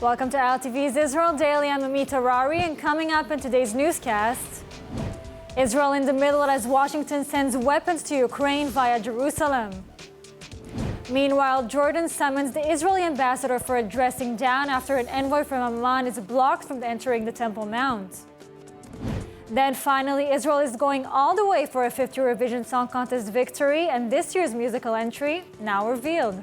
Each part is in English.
Welcome to ILTV's Israel Daily. I'm Amita Rari, and coming up in today's newscast, Israel in the middle as Washington sends weapons to Ukraine via Jerusalem. Meanwhile, Jordan summons the Israeli ambassador for a dressing down after an envoy from Amman is blocked from entering the Temple Mount. Then finally, Israel is going all the way for a fifth Eurovision Song Contest victory, and this year's musical entry now revealed.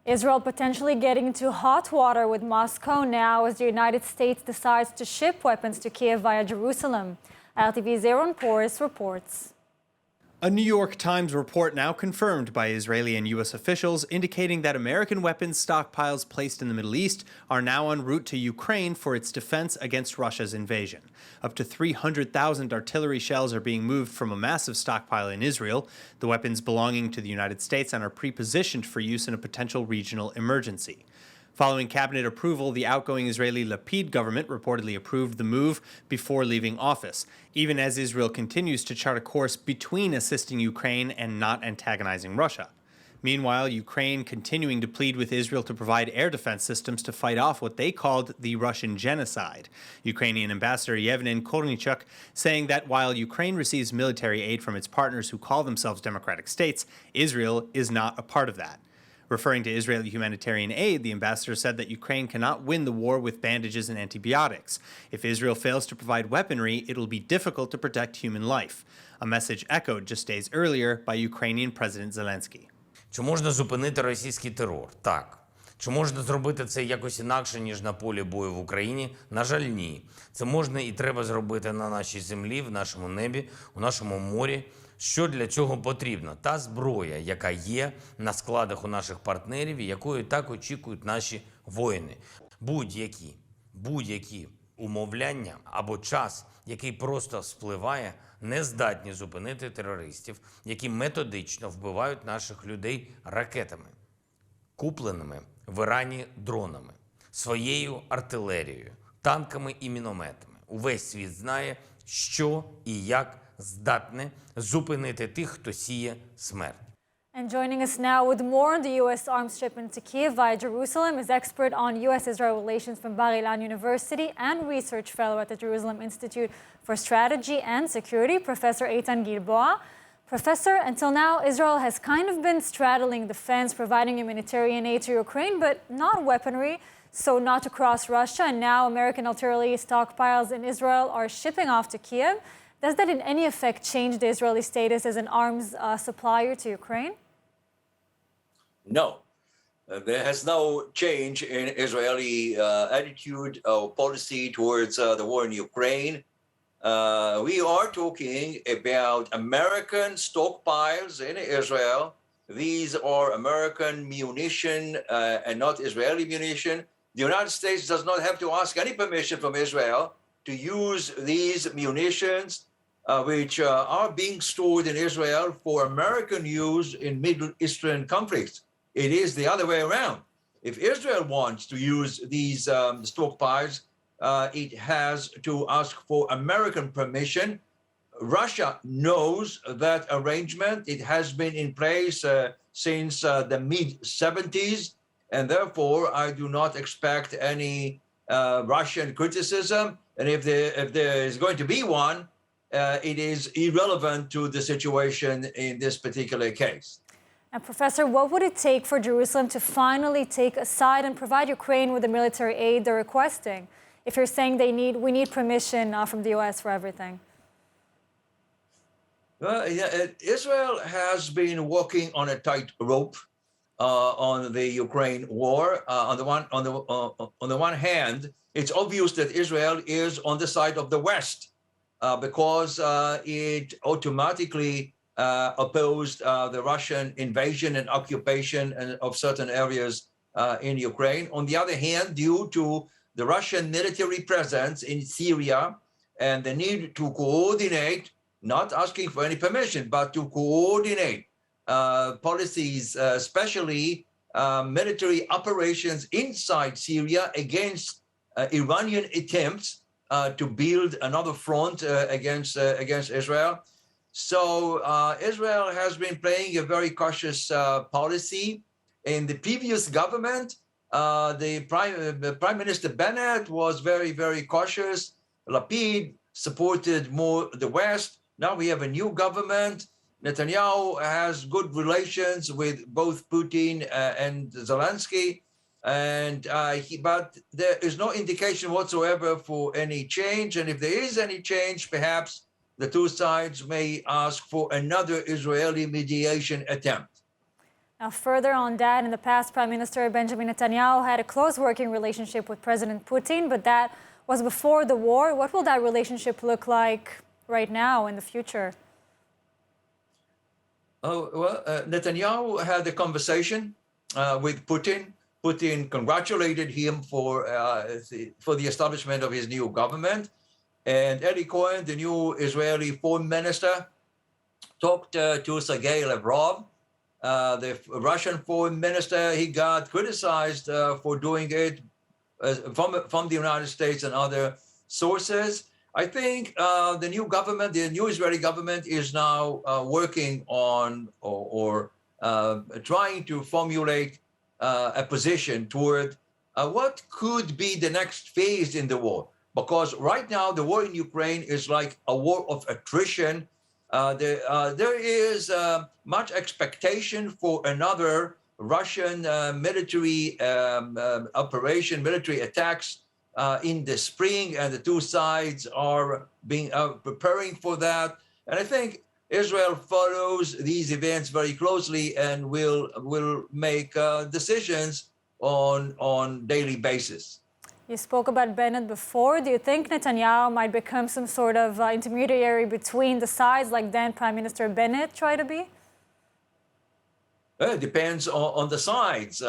Israel potentially getting into hot water with Moscow now as the United States decides to ship weapons to Kiev via Jerusalem. ILTV's Aaron Porras reports. A New York Times report now confirmed by Israeli and U.S. officials indicating that American weapons stockpiles placed in the Middle East are now en route to Ukraine for its defense against Russia's invasion. Up to 300,000 artillery shells are being moved from a massive stockpile in Israel, the weapons belonging to the United States, and are pre-positioned for use in a potential regional emergency. Following cabinet approval, the outgoing Israeli Lapid government reportedly approved the move before leaving office, even as Israel continues to chart a course between assisting Ukraine and not antagonizing Russia. Meanwhile, Ukraine continuing to plead with Israel to provide air defense systems to fight off what they called the Russian genocide. Ukrainian Ambassador Yevhen Kornichuk saying that while Ukraine receives military aid from its partners who call themselves democratic states, Israel is not a part of that. Referring to Israeli humanitarian aid, the ambassador said that Ukraine cannot win the war with bandages and antibiotics. If Israel fails to provide weaponry, it will be difficult to protect human life. A message echoed just days earlier by Ukrainian President Zelensky. Чи можна зупинити російський терор? Так. Чи можна зробити це якось інакше, ніж на полі бою в Україні? На жаль, ні. Це можна і треба зробити на нашій землі, в нашому небі, у нашому морі. Що для цього потрібно? Та зброя, яка є на складах у наших партнерів, і якою так очікують наші воїни. Будь-які умовляння або час, який просто спливає, не здатні зупинити терористів, які методично вбивають наших людей ракетами, купленими в Ірані дронами, своєю артилерією, танками і мінометами. Увесь світ знає, що і як здатне зупинити тих, хто сіє смерть. And joining us now with more on the U.S. arms shipment to Kiev via Jerusalem is expert on USIsrael Relations from Bar-Ilan University and research fellow at the Jerusalem Institute for Strategy and Security, Professor Eitan Gilboa. Professor, until now, Israel has kind of been straddling the fence, providing humanitarian aid to Ukraine, but not weaponry, so not to cross Russia. And now American artillery stockpiles in Israel are shipping off to Kiev. Does that in any effect change the Israeli status as an arms supplier to Ukraine? No. There has no change in Israeli attitude or policy towards the war in Ukraine. We are talking about American stockpiles in Israel. These are American munition and not Israeli munition. The United States does not have to ask any permission from Israel to use these munitions, which are being stored in Israel for American use in Middle Eastern conflicts. It is the other way around. If Israel wants to use these stockpiles, it has to ask for American permission. Russia knows that arrangement. It has been in place since the mid-70s, and therefore I do not expect any Russian criticism. And if there is going to be one, it is irrelevant to the situation in this particular case. And Professor, what would it take for Jerusalem to finally take a side and provide Ukraine with the military aid they're requesting? If you're saying we need permission from the U.S. for everything. Well, yeah, Israel has been walking on a tight rope on the Ukraine war. On the one hand, it's obvious that Israel is on the side of the West because it automatically opposed the Russian invasion and occupation of certain areas in Ukraine. On the other hand, due to the Russian military presence in Syria and the need to coordinate, not asking for any permission, but to coordinate policies, especially military operations inside Syria against Iranian attempts to build another front against Israel. So Israel has been playing a very cautious policy. In the previous government, the Prime Minister Bennett was very, very cautious. Lapid supported more the West. Now we have a new government. Netanyahu has good relations with both Putin and Zelensky, but there is no indication whatsoever for any change. And if there is any change, perhaps the two sides may ask for another Israeli mediation attempt. Now, further on that, in the past, Prime Minister Benjamin Netanyahu had a close working relationship with President Putin, but that was before the war. What will that relationship look like right now in the future? Netanyahu had a conversation with Putin. Putin congratulated him for the establishment of his new government. And Eli Cohen, the new Israeli foreign minister, talked to Sergei Lavrov, the Russian foreign minister. He got criticized for doing it from the United States and other sources. I think the new government, the new Israeli government, is now working on or trying to formulate a position toward what could be the next phase in the war. Because right now, the war in Ukraine is like a war of attrition. There is much expectation for another Russian military operation, military attacks in the spring, and the two sides are preparing for that. And I think Israel follows these events very closely and will make decisions on daily basis. You spoke about Bennett before. Do you think Netanyahu might become some sort of intermediary between the sides, like then Prime Minister Bennett tried to be? It depends on the sides.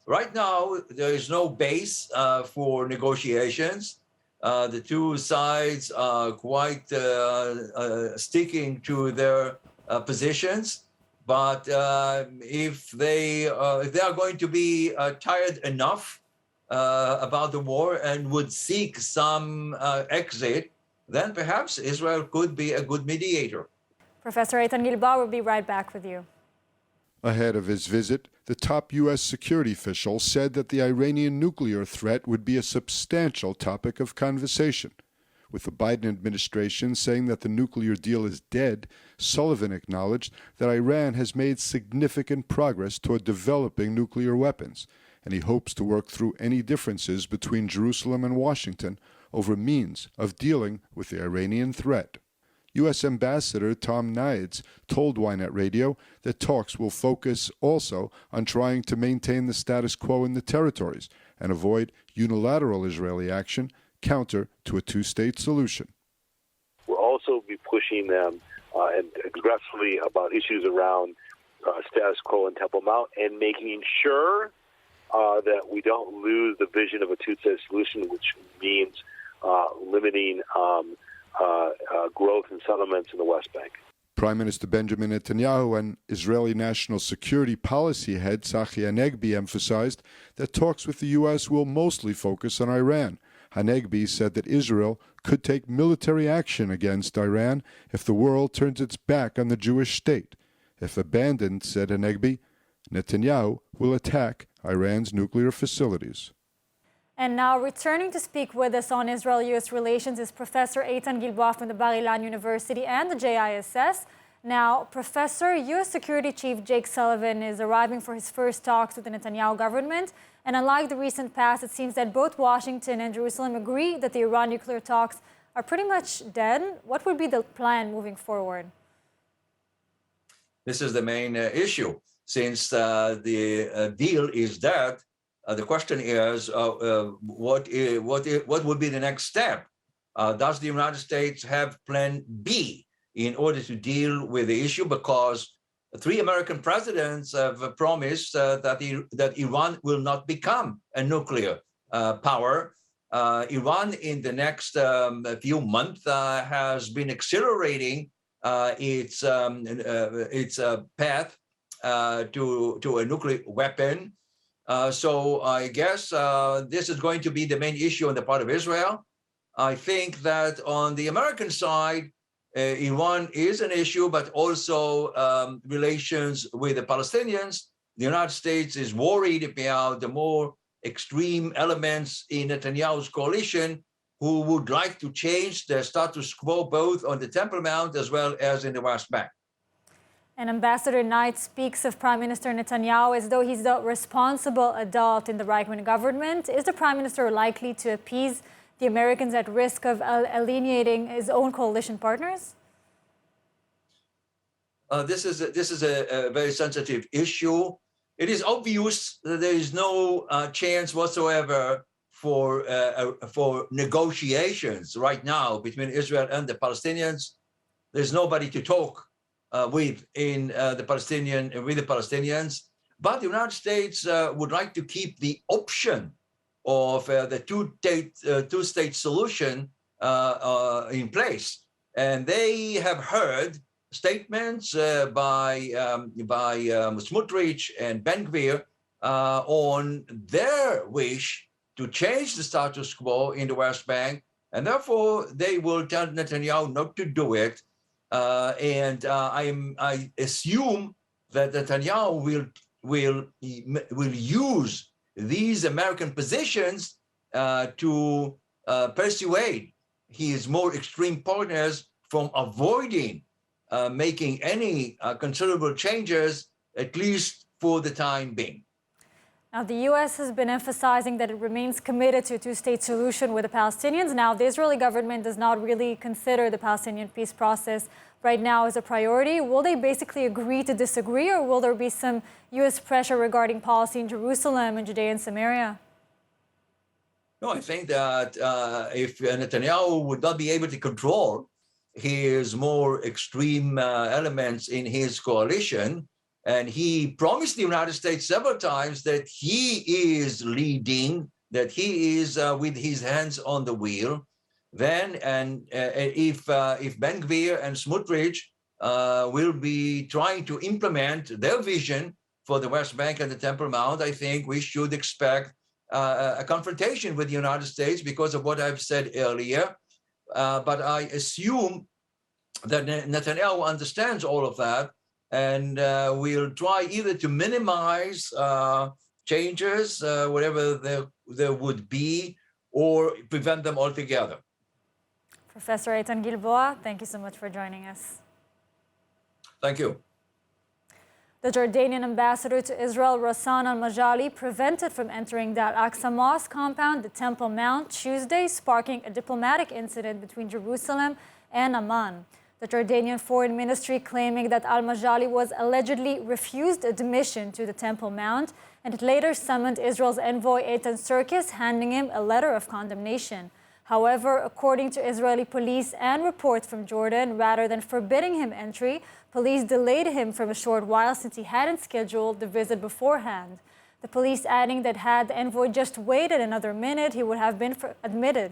Right now, there is no base for negotiations. The two sides are quite sticking to their positions. But if they are going to be tired enough about the war and would seek some exit, then perhaps Israel could be a good mediator. Professor Eitan Gilbar will be right back with you. Ahead of his visit, the top U.S. security official said that the Iranian nuclear threat would be a substantial topic of conversation. With the Biden administration saying that the nuclear deal is dead, Sullivan acknowledged that Iran has made significant progress toward developing nuclear weapons, and he hopes to work through any differences between Jerusalem and Washington over means of dealing with the Iranian threat. U.S. Ambassador Tom Nides told Ynet Radio that talks will focus also on trying to maintain the status quo in the territories and avoid unilateral Israeli action counter to a two-state solution. We'll also be pushing them and aggressively about issues around status quo in Temple Mount and making sure that we don't lose the vision of a two-state solution, which means limiting growth and settlements in the West Bank. Prime Minister Benjamin Netanyahu and Israeli National Security Policy Head Tzachi Hanegbi emphasized that talks with the U.S. will mostly focus on Iran. Hanegbi said that Israel could take military action against Iran if the world turns its back on the Jewish state. If abandoned, said Hanegbi, Netanyahu will attack Iran's nuclear facilities. And now returning to speak with us on Israel-U.S. relations is Professor Eitan Gilbar from the Bar-Ilan University and the JISS. Now, Professor, U.S. Security Chief Jake Sullivan is arriving for his first talks with the Netanyahu government. And unlike the recent past, it seems that both Washington and Jerusalem agree that the Iran nuclear talks are pretty much dead. What would be the plan moving forward? This is the main issue. Since the deal is dead, the question is, what would be the next step? Does the United States have Plan B in order to deal with the issue? Because 3 American presidents have promised that Iran will not become a nuclear power. Iran, in the next few months, has been accelerating its path to a nuclear weapon. So I guess this is going to be the main issue on the part of Israel. I think that on the American side, Iran is an issue, but also relations with the Palestinians. The United States is worried about the more extreme elements in Netanyahu's coalition who would like to change the status quo both on the Temple Mount as well as in the West Bank. And Ambassador Knight speaks of Prime Minister Netanyahu as though he's the responsible adult in the Reichman government. Is the Prime Minister likely to appease the Americans at risk of alienating his own coalition partners? This is a very sensitive issue. It is obvious that there is no chance whatsoever for negotiations right now between Israel and the Palestinians. There's nobody to talk with the Palestinians. But the United States would like to keep the option of the two-state solution in place, and they have heard statements by Smotrich and Ben Gvir on their wish to change the status quo in the West Bank, and therefore they will tell Netanyahu not to do it. I assume that Netanyahu will use these American positions to persuade his more extreme partners from avoiding making any considerable changes, at least for the time being. Now, the U.S. has been emphasizing that it remains committed to a two-state solution with the Palestinians. Now, the Israeli government does not really consider the Palestinian peace process right now as a priority. Will they basically agree to disagree, or will there be some U.S. pressure regarding policy in Jerusalem and Judea and Samaria? No, I think that if Netanyahu would not be able to control his more extreme elements in his coalition, and he promised the United States several times that he is leading, that he is with his hands on the wheel, then if Ben Gvir and Smotrich will be trying to implement their vision for the West Bank and the Temple Mount, I think we should expect a confrontation with the United States because of what I've said earlier. But I assume that Netanyahu understands all of that, and we'll try either to minimize changes, whatever there would be, or prevent them altogether. Professor Eitan Gilboa, thank you so much for joining us. Thank you. The Jordanian ambassador to Israel, Rassan al-Majali, prevented from entering the Al-Aqsa Mosque compound, the Temple Mount, Tuesday, sparking a diplomatic incident between Jerusalem and Amman. The Jordanian Foreign Ministry claiming that al-Majali was allegedly refused admission to the Temple Mount, and it later summoned Israel's envoy Eitan Serkis, handing him a letter of condemnation. However, according to Israeli police and reports from Jordan, rather than forbidding him entry, police delayed him for a short while since he hadn't scheduled the visit beforehand. The police adding that had the envoy just waited another minute, he would have been admitted.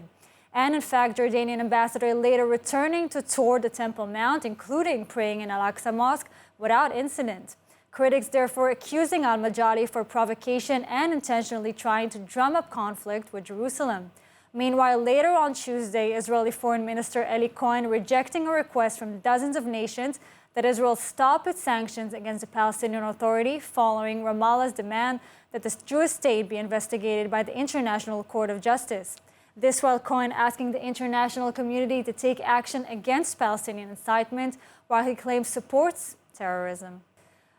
And in fact, Jordanian ambassador later returning to tour the Temple Mount, including praying in Al-Aqsa Mosque, without incident. Critics therefore accusing al-Majali for provocation and intentionally trying to drum up conflict with Jerusalem. Meanwhile, later on Tuesday, Israeli Foreign Minister Eli Cohen rejecting a request from dozens of nations that Israel stop its sanctions against the Palestinian Authority following Ramallah's demand that the Jewish state be investigated by the International Court of Justice. This while Cohen asking the international community to take action against Palestinian incitement, while he claims supports terrorism.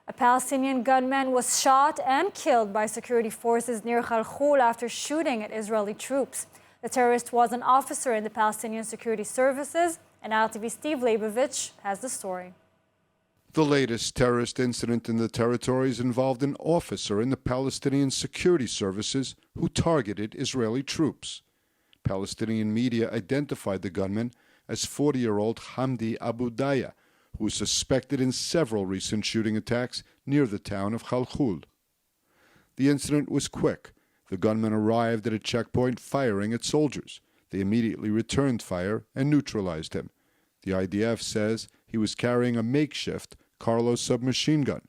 A Palestinian gunman was shot and killed by security forces near Khalkhul after shooting at Israeli troops. The terrorist was an officer in the Palestinian Security Services, and ILTV Steve Leibovich has the story. The latest terrorist incident in the territories involved an officer in the Palestinian Security Services who targeted Israeli troops. Palestinian media identified the gunman as 40-year-old Hamdi Abu Daya, who was suspected in several recent shooting attacks near the town of Khalkhul. The incident was quick. The gunman arrived at a checkpoint firing at soldiers. They immediately returned fire and neutralized him. The IDF says he was carrying a makeshift Carlo submachine gun.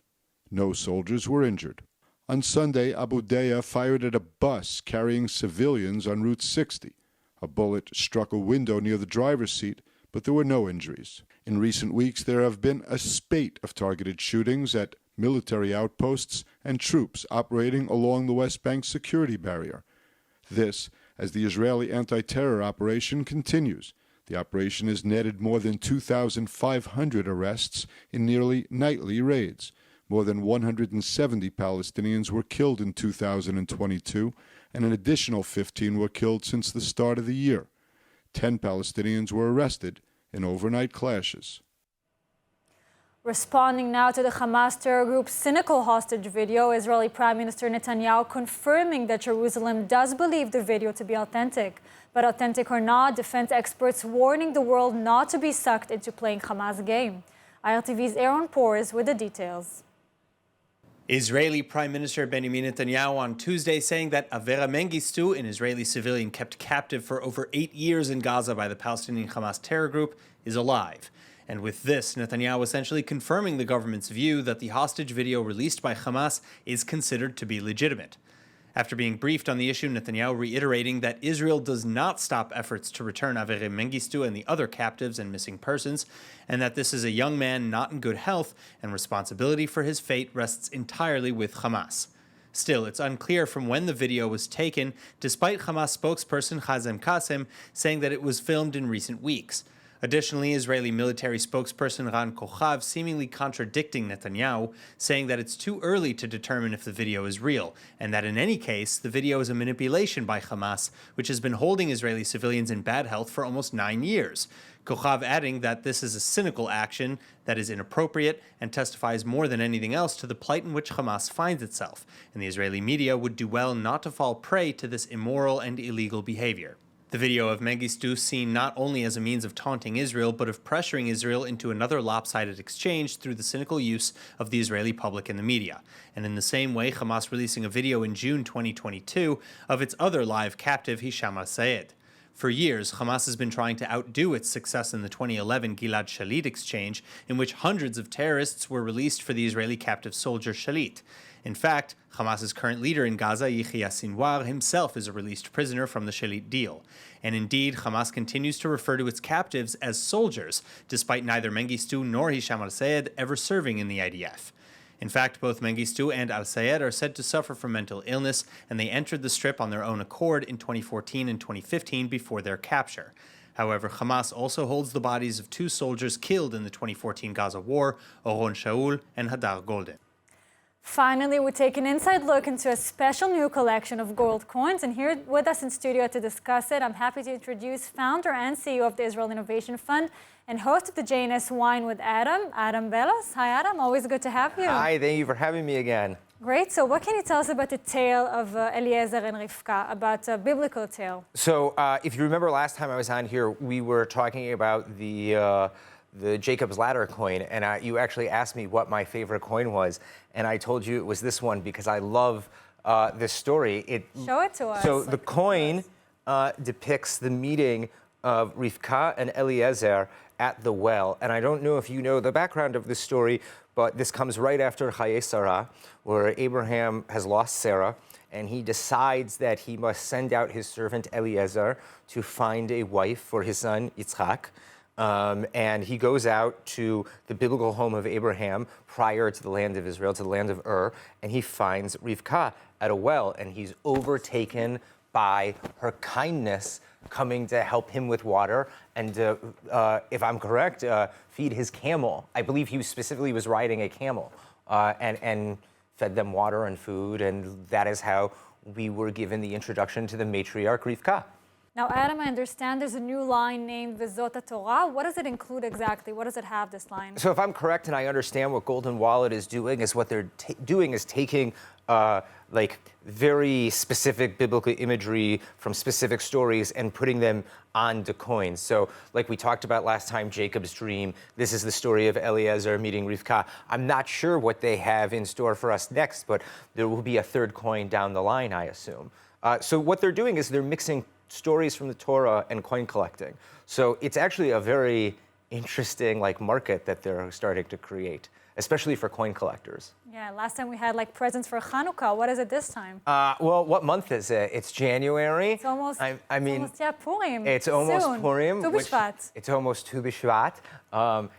No soldiers were injured. On Sunday, Abu Deya fired at a bus carrying civilians on Route 60. A bullet struck a window near the driver's seat, but there were no injuries. In recent weeks, there have been a spate of targeted shootings at military outposts and troops operating along the West Bank security barrier. This, as the Israeli anti-terror operation continues. The operation has netted more than 2,500 arrests in nearly nightly raids. More than 170 Palestinians were killed in 2022, and an additional 15 were killed since the start of the year. 10 Palestinians were arrested in overnight clashes. Responding now to the Hamas terror group's cynical hostage video, Israeli Prime Minister Netanyahu confirming that Jerusalem does believe the video to be authentic. But authentic or not, defense experts warning the world not to be sucked into playing Hamas game. ILTV's Aaron Pores with the details. Israeli Prime Minister Benjamin Netanyahu on Tuesday saying that Avera Mengistu, an Israeli civilian kept captive for over 8 years in Gaza by the Palestinian Hamas terror group, is alive. And with this, Netanyahu essentially confirming the government's view that the hostage video released by Hamas is considered to be legitimate. After being briefed on the issue, Netanyahu reiterating that Israel does not stop efforts to return Avera Mengistu and the other captives and missing persons, and that this is a young man not in good health, and responsibility for his fate rests entirely with Hamas. Still, it's unclear from when the video was taken, despite Hamas spokesperson Hazem Qassem saying that it was filmed in recent weeks. Additionally, Israeli military spokesperson Ran Kochav seemingly contradicting Netanyahu, saying that it's too early to determine if the video is real, and that in any case, the video is a manipulation by Hamas, which has been holding Israeli civilians in bad health for almost 9 years. Kochav adding that this is a cynical action that is inappropriate and testifies more than anything else to the plight in which Hamas finds itself, and the Israeli media would do well not to fall prey to this immoral and illegal behavior. The video of Mengistu seen not only as a means of taunting Israel, but of pressuring Israel into another lopsided exchange through the cynical use of the Israeli public and the media. And in the same way, Hamas releasing a video in June 2022 of its other live captive, Hisham al-Sayed. For years, Hamas has been trying to outdo its success in the 2011 Gilad Shalit exchange, in which hundreds of terrorists were released for the Israeli captive soldier Shalit. In fact, Hamas's current leader in Gaza, Yahya Sinwar, himself is a released prisoner from the Shalit deal. And indeed, Hamas continues to refer to its captives as soldiers, despite neither Mengistu nor Hisham al-Sayed ever serving in the IDF. In fact, both Mengistu and al-Sayed are said to suffer from mental illness, and they entered the Strip on their own accord in 2014 and 2015 before their capture. However, Hamas also holds the bodies of 2 soldiers killed in the 2014 Gaza war, Oron Shaul and Hadar Golden. Finally, we take an inside look into a special new collection of gold coins. And here with us in studio to discuss it, I'm happy to introduce founder and CEO of the Israel Innovation Fund and host of the JNS Wine with Adam Velos. Hi, Adam. Always good to have you. Hi, thank you for having me again. Great. So what can you tell us about the tale of Eliezer and Rivka, about a biblical tale? So if you remember last time I was on here, we were talking about the Jacob's Ladder coin, and you actually asked me what my favorite coin was, and I told you it was this one because I love this story. Show it to us. So the coin depicts the meeting of Rivka and Eliezer at the well, and I don't know if you know the background of this story, but this comes right after Chayei Sarah, where Abraham has lost Sarah, and he decides that he must send out his servant Eliezer to find a wife for his son Yitzchak. And he goes out to the biblical home of Abraham prior to the land of Israel, to the land of Ur, and he finds Rivka at a well, and he's overtaken by her kindness coming to help him with water and, if I'm correct, feed his camel. I believe he specifically was riding a camel and fed them water and food, and that is how we were given the introduction to the matriarch Rivka. Now, Adam, I understand there's a new line named Vezot Torah. What does it include exactly? What does it have, this line? So if I'm correct and I understand what Golden Wallet is doing, is what they're doing is taking like very specific biblical imagery from specific stories and putting them onto coins. So like we talked about last time, Jacob's dream, this is the story of Eliezer meeting Rivka. I'm not sure what they have in store for us next, but there will be a third coin down the line, I assume. So what they're doing is they're mixing stories from the Torah and coin collecting. So it's actually a very interesting market that they're starting to create, especially for coin collectors. Yeah, Yeah, last time we had like presents for Hanukkah. What is it this time? Well, what month is it? It's January. It's almost, Purim. It's almost soon. Purim. Tu B'Shvat. It's almost Tu B'Shvat.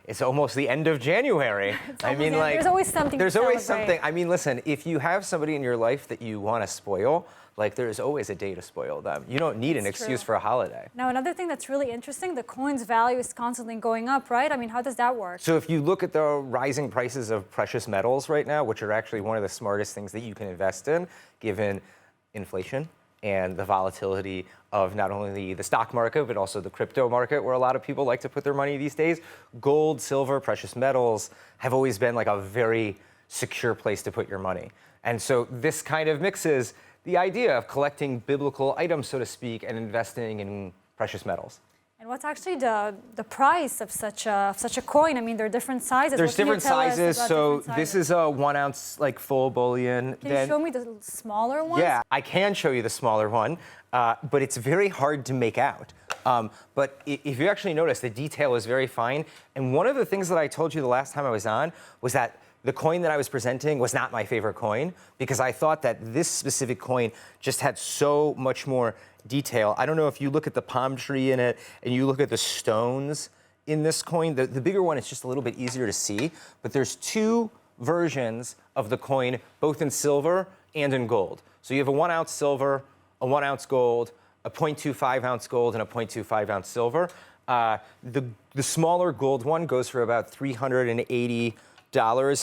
It's almost the end of January. There's always something There's to always celebrate. something. I mean, listen, if you have somebody in your life that you want to spoil, like there's always a day to spoil them. You don't need an excuse for a holiday. Now, another thing that's really interesting, the coin's value is constantly going up, right? I mean, how does that work? So if you look at the rising prices of precious metals right now, which are actually one of the smartest things that you can invest in, given inflation and the volatility of not only the stock market, but also the crypto market, where a lot of people like to put their money these days, gold, silver, precious metals have always been like a very secure place to put your money. And so this kind of mixes the idea of collecting biblical items, so to speak, and investing in precious metals. And what's actually the price of such a coin? I mean, there are different sizes. There's different sizes. So this is a 1 ounce like full bullion. Can you show me the smaller one? Yeah, I can show you the smaller one, but it's very hard to make out. But if you actually notice, the detail is very fine. And one of the things that I told you the last time I was on was that the coin that I was presenting was not my favorite coin because I thought that this specific coin just had so much more detail. I don't know if you look at the palm tree in it and you look at the stones in this coin. The bigger one is just a little bit easier to see, but there's two versions of the coin, both in silver and in gold. So you have a 1 ounce silver, a 1 ounce gold, a 0.25 ounce gold, and a 0.25 ounce silver. The smaller gold one goes for about $380,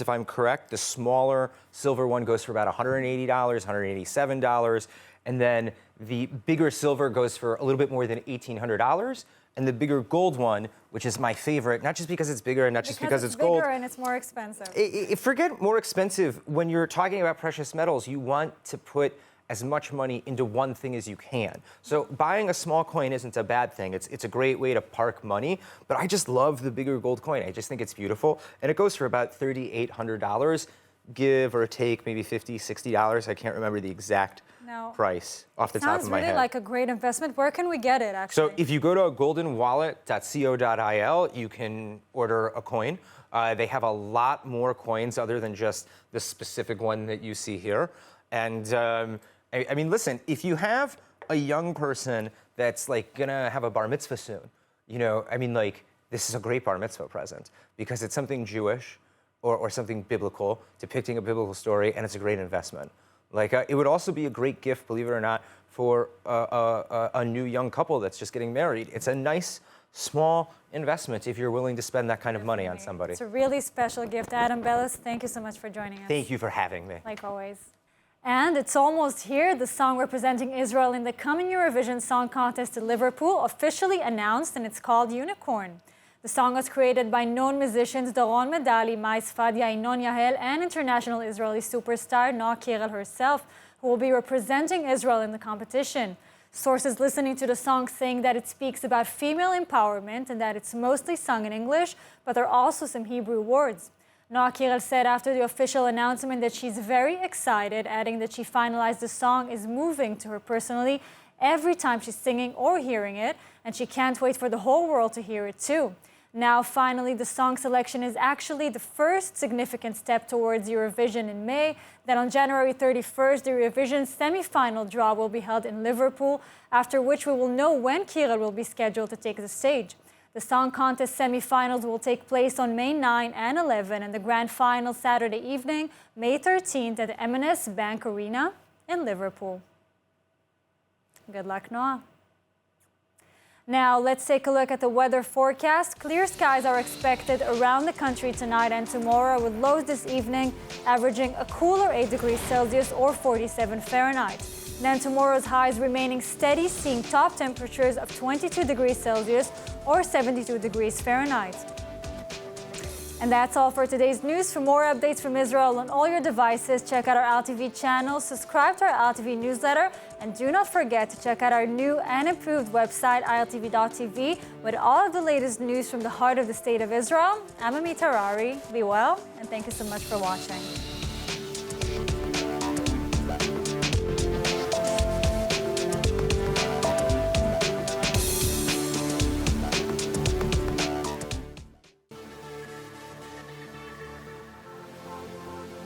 if I'm correct. The smaller silver one goes for about $180, $187. And then the bigger silver goes for a little bit more than $1,800. And the bigger gold one, which is my favorite, not just because it's bigger and not just because it's gold. Bigger and it's more expensive. Forget more expensive. When you're talking about precious metals, you want to put as much money into one thing as you can. So buying a small coin isn't a bad thing. It's a great way to park money, but I just love the bigger gold coin. I just think it's beautiful. And it goes for about $3,800, give or take maybe $50, $60. I can't remember the exact price off the top of my head. Sounds really like a great investment. Where can we get it, actually? So if you go to goldenwallet.co.il, you can order a coin. They have a lot more coins other than just the specific one that you see here. And I mean, listen, if you have a young person that's like gonna have a bar mitzvah soon, you know, I mean, like, this is a great bar mitzvah present because it's something Jewish or something biblical, depicting a biblical story, and it's a great investment. Like, it would also be a great gift, believe it or not, for a new young couple that's just getting married. It's a nice, small investment if you're willing to spend that kind of money on somebody. It's a really special gift. Adam Velos, thank you so much for joining us. Thank you for having me. Like always. And it's almost here. The song representing Israel in the coming Eurovision Song Contest in Liverpool officially announced, and it's called Unicorn. The song was created by known musicians Doron Medali, Mai Sfadia, Inon Yahel, and international Israeli superstar Noa Kirel herself, who will be representing Israel in the competition. Sources listening to the song saying that it speaks about female empowerment and that it's mostly sung in English, but there are also some Hebrew words. Noa Kirel said after the official announcement that she's very excited, adding that she finalized the song is moving to her personally every time she's singing or hearing it, and she can't wait for the whole world to hear it too. Now, finally, the song selection is actually the first significant step towards Eurovision in May. Then on January 31st, the Eurovision semi-final draw will be held in Liverpool, after which we will know when Kirel will be scheduled to take the stage. The song contest semi-finals will take place on May 9 and 11, and the grand final Saturday evening, May 13th at the M&S Bank Arena in Liverpool. Good luck, Noa. Now, let's take a look at the weather forecast. Clear skies are expected around the country tonight and tomorrow, with lows this evening averaging a cooler 8 degrees Celsius or 47 Fahrenheit. Then tomorrow's highs remaining steady, seeing top temperatures of 22 degrees Celsius or 72 degrees Fahrenheit. And that's all for today's news. For more updates from Israel on all your devices, check out our ILTV channel, subscribe to our ILTV newsletter, and do not forget to check out our new and improved website, ILTV.tv, with all of the latest news from the heart of the State of Israel. I'm Amit Harari. Be well, and thank you so much for watching.